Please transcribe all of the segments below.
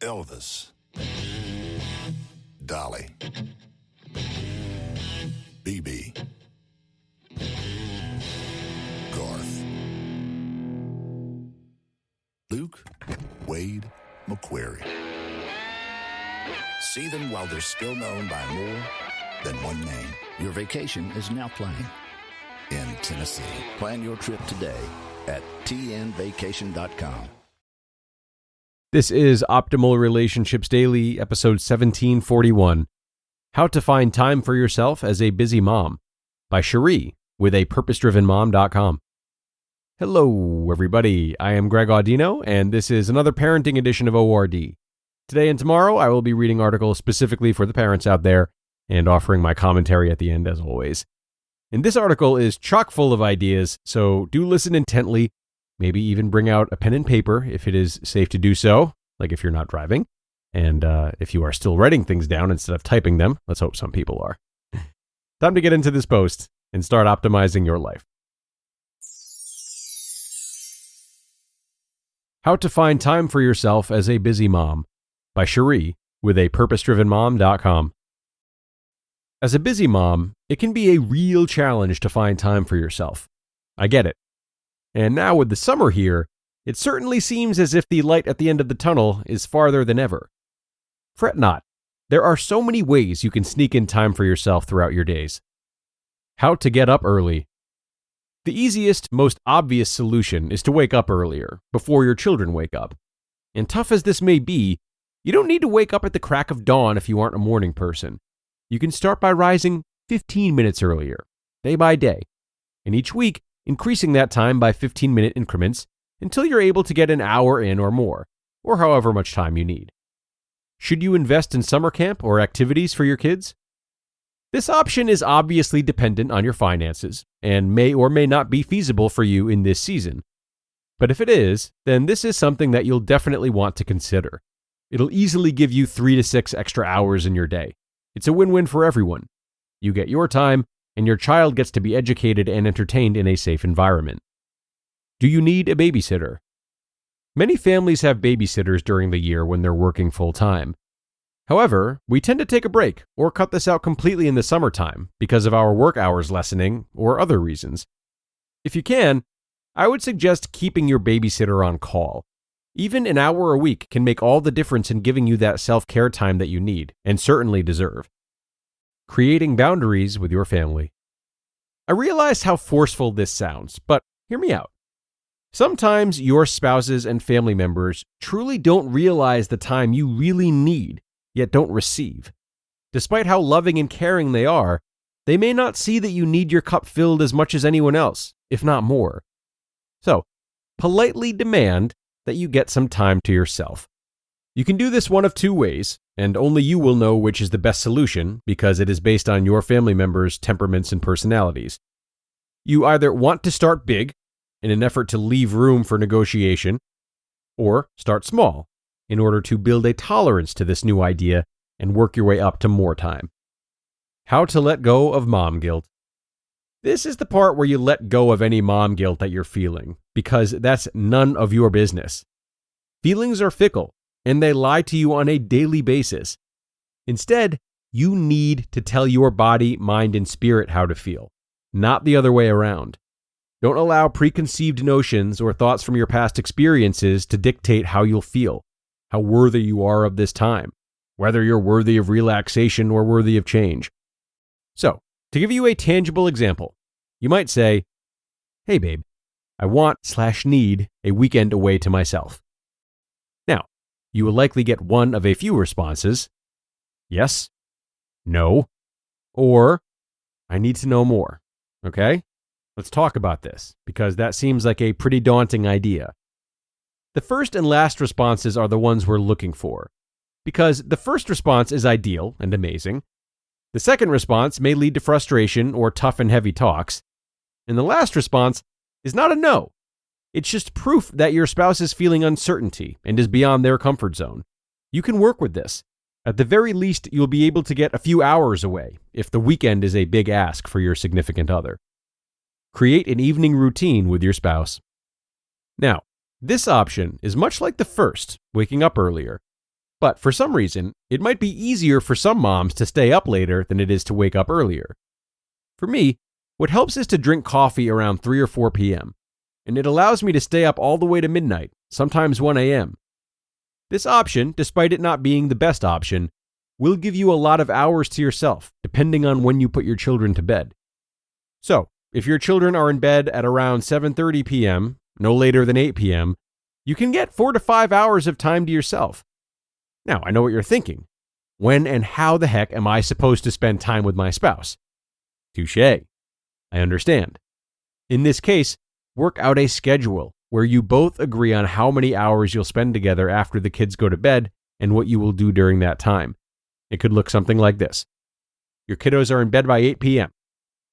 Elvis, Dolly, BB, Garth, Luke, Wade, McQuarrie. See them while they're still known by more than one name. Your vacation is now playing In Tennessee. Plan your trip today at tnvacation.com. This is Optimal Relationships Daily, episode 1741, How to Find Time for Yourself as a Busy Mom, by Sheree with a purposedrivenmom.com. Hello, everybody. I am Greg Audino, and this is another parenting edition of ORD. Today and tomorrow, I will be reading articles specifically for the parents out there and offering my commentary at the end, as always. And this article is chock full of ideas, so do listen intently. Maybe even bring out a pen and paper if it is safe to do so, like if you're not driving. And if you are still writing things down instead of typing them, let's hope some people are. Time to get into this post and start optimizing your life. How to Find Time for Yourself as a Busy Mom, by Sheree with a purposedrivenmom.com. As a busy mom, it can be a real challenge to find time for yourself. I get it. And now with the summer here, it certainly seems as if the light at the end of the tunnel is farther than ever. Fret not. There are so many ways you can sneak in time for yourself throughout your days. How to get up early. The easiest, most obvious solution is to wake up earlier, before your children wake up. And tough as this may be, you don't need to wake up at the crack of dawn if you aren't a morning person. You can start by rising 15 minutes earlier, day by day, and each week increasing that time by 15-minute increments until you're able to get an hour in or more, or however much time you need. Should you invest in summer camp or activities for your kids? This option is obviously dependent on your finances and may or may not be feasible for you in this season. But if it is, then this is something that you'll definitely want to consider. It'll easily give you 3 to 6 extra hours in your day. It's a win-win for everyone. You get your time, and your child gets to be educated and entertained in a safe environment. Do you need a babysitter? Many families have babysitters during the year when they're working full-time. However, we tend to take a break or cut this out completely in the summertime because of our work hours lessening or other reasons. If you can, I would suggest keeping your babysitter on call. Even an hour a week can make all the difference in giving you that self-care time that you need and certainly deserve. Creating boundaries with your family. I realize how forceful this sounds, but hear me out. Sometimes your spouses and family members truly don't realize the time you really need, yet don't receive. Despite how loving and caring they are, they may not see that you need your cup filled as much as anyone else, if not more. So, politely demand that you get some time to yourself. You can do this one of two ways, and only you will know which is the best solution because it is based on your family members' temperaments and personalities. You either want to start big in an effort to leave room for negotiation, or start small in order to build a tolerance to this new idea and work your way up to more time. How to let go of mom guilt. This is the part where you let go of any mom guilt that you're feeling, because that's none of your business. Feelings are fickle, and they lie to you on a daily basis. Instead, you need to tell your body, mind, and spirit how to feel, not the other way around. Don't allow preconceived notions or thoughts from your past experiences to dictate how you'll feel, how worthy you are of this time, whether you're worthy of relaxation or worthy of change. So, to give you a tangible example, you might say, "Hey babe, I want/need a weekend away to myself." Now, you will likely get one of a few responses: yes, no, or I need to know more. Okay? Let's talk about this, because that seems like a pretty daunting idea. The first and last responses are the ones we're looking for, because the first response is ideal and amazing. The second response may lead to frustration or tough and heavy talks. And the last response is not a no. It's just proof that your spouse is feeling uncertainty and is beyond their comfort zone. You can work with this. At the very least, you'll be able to get a few hours away if the weekend is a big ask for your significant other. Create an evening routine with your spouse. Now, This option is much like the first, waking up earlier. But for some reason, it might be easier for some moms to stay up later than it is to wake up earlier. For me, what helps is to drink coffee around 3 or 4 p.m., and it allows me to stay up all the way to midnight, sometimes 1 a.m. This option, despite it not being the best option, will give you a lot of hours to yourself, depending on when you put your children to bed. So, if your children are in bed at around 7:30 p.m., no later than 8 p.m., you can get 4 to 5 hours of time to yourself. Now, I know what you're thinking. When and how the heck am I supposed to spend time with my spouse? Touché. I understand. In this case, work out a schedule where you both agree on how many hours you'll spend together after the kids go to bed and what you will do during that time. It could look something like this. Your kiddos are in bed by 8 p.m.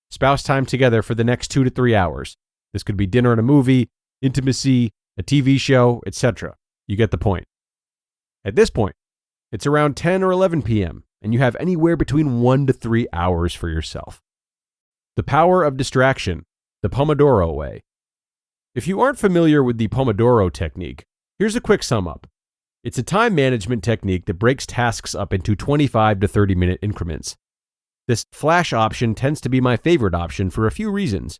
Spouse time together for the next 2 to 3 hours. This could be dinner and a movie, intimacy, a TV show, etc. You get the point. At this point, it's around 10 or 11 p.m., and you have anywhere between 1 to 3 hours for yourself. The power of distraction, the Pomodoro way. If you aren't familiar with the Pomodoro technique, here's a quick sum up. It's a time management technique that breaks tasks up into 25 to 30-minute increments. This flash option tends to be my favorite option for a few reasons.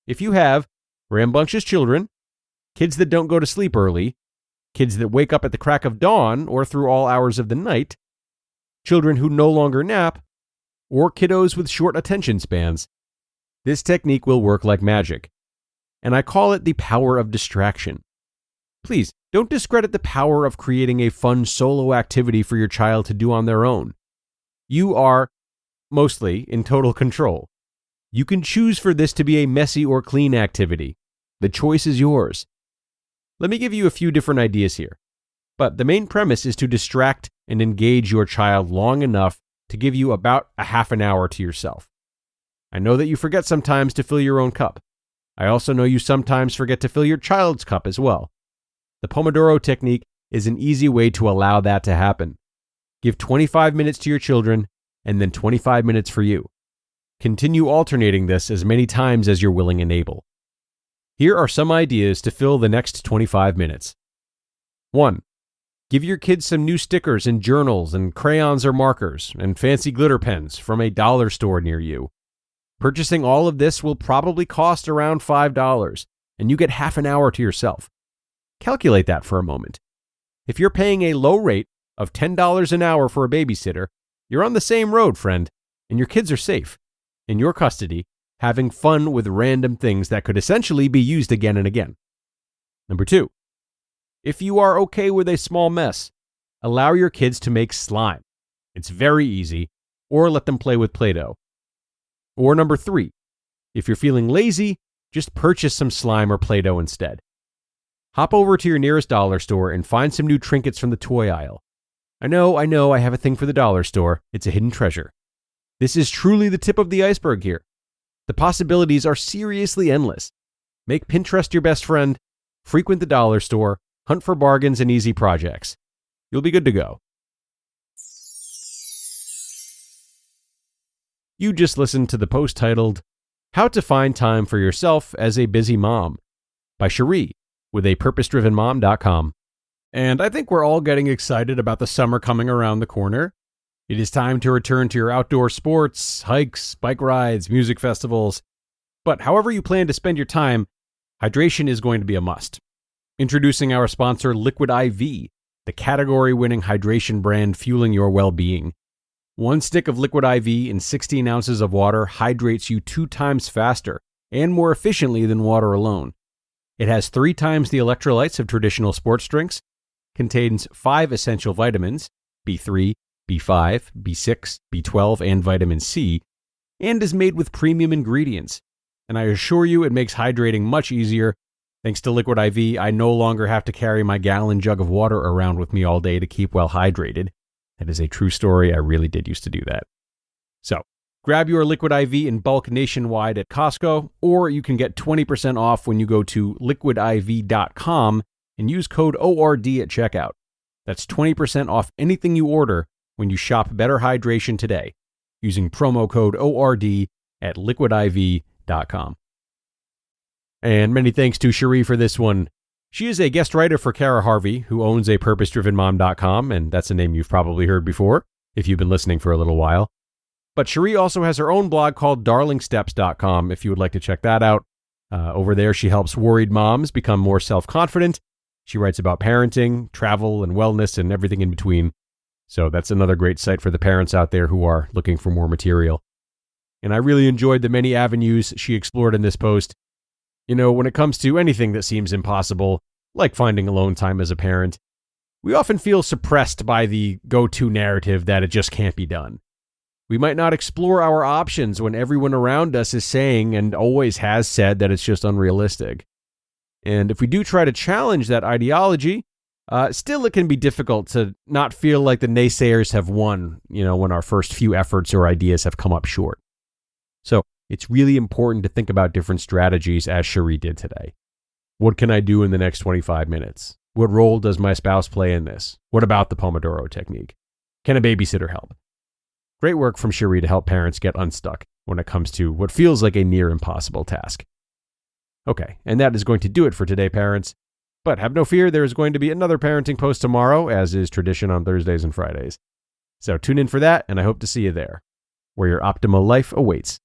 If you have rambunctious children, kids that don't go to sleep early, kids that wake up at the crack of dawn or through all hours of the night, children who no longer nap, or kiddos with short attention spans, this technique will work like magic. And I call it the power of distraction. Please, don't discredit the power of creating a fun solo activity for your child to do on their own. You are, mostly, in total control. You can choose for this to be a messy or clean activity. The choice is yours. Let me give you a few different ideas here. But the main premise is to distract and engage your child long enough to give you about a half an hour to yourself. I know that you forget sometimes to fill your own cup. I also know you sometimes forget to fill your child's cup as well. The Pomodoro technique is an easy way to allow that to happen. Give 25 minutes to your children and then 25 minutes for you. Continue alternating this as many times as you're willing and able. Here are some ideas to fill the next 25 minutes. 1. Give your kids some new stickers and journals and crayons or markers and fancy glitter pens from a dollar store near you. Purchasing all of this will probably cost around $5, and you get half an hour to yourself. Calculate that for a moment. If you're paying a low rate of $10 an hour for a babysitter, you're on the same road, friend, and your kids are safe, in your custody, having fun with random things that could essentially be used again and again. Number 2, if you are okay with a small mess, allow your kids to make slime. It's very easy, or let them play with Play-Doh. Or number 3, if you're feeling lazy, just purchase some slime or Play-Doh instead. Hop over to your nearest dollar store and find some new trinkets from the toy aisle. I know, I have a thing for the dollar store. It's a hidden treasure. This is truly the tip of the iceberg here. The possibilities are seriously endless. Make Pinterest your best friend, frequent the dollar store, hunt for bargains and easy projects. You'll be good to go. You just listened to the post titled, How to Find Time for Yourself as a Busy Mom by Sheree with apurposedrivenmom.com. And I think we're all getting excited about the summer coming around the corner. It is time to return to your outdoor sports, hikes, bike rides, music festivals. But however you plan to spend your time, hydration is going to be a must. Introducing our sponsor, Liquid IV, the category-winning hydration brand fueling your well-being. 1 stick of Liquid IV in 16 ounces of water hydrates you 2 times faster and more efficiently than water alone. It has 3 times the electrolytes of traditional sports drinks, contains 5 essential vitamins, B3, B5, B6, B12, and vitamin C, and is made with premium ingredients. And I assure you it makes hydrating much easier. Thanks to Liquid IV, I no longer have to carry my gallon jug of water around with me all day to keep well hydrated. That is a true story. I really did used to do that. So, grab your Liquid IV in bulk nationwide at Costco, or you can get 20% off when you go to liquidiv.com and use code ORD at checkout. That's 20% off anything you order when you shop Better Hydration today, using promo code ORD at liquidiv.com. And many thanks to Sheree for this one. She is a guest writer for Cara Harvey, who owns a purposedrivenmom.com, and that's a name you've probably heard before if you've been listening for a little while. But Sheree also has her own blog called darlingsteps.com if you would like to check that out. Over there, she helps worried moms become more self-confident. She writes about parenting, travel, and wellness, and everything in between. So that's another great site for the parents out there who are looking for more material. And I really enjoyed the many avenues she explored in this post. You know, when it comes to anything that seems impossible, like finding alone time as a parent, we often feel suppressed by the go-to narrative that it just can't be done. We might not explore our options when everyone around us is saying and always has said that it's just unrealistic. And if we do try to challenge that ideology, still it can be difficult to not feel like the naysayers have won, when our first few efforts or ideas have come up short. So it's really important to think about different strategies as Sheree did today. What can I do in the next 25 minutes? What role does my spouse play in this? What about the Pomodoro technique? Can a babysitter help? Great work from Sheree to help parents get unstuck when it comes to what feels like a near impossible task. Okay, and that is going to do it for today, parents. But have no fear, there is going to be another parenting post tomorrow, as is tradition on Thursdays and Fridays. So tune in for that, and I hope to see you there, where your optimal life awaits.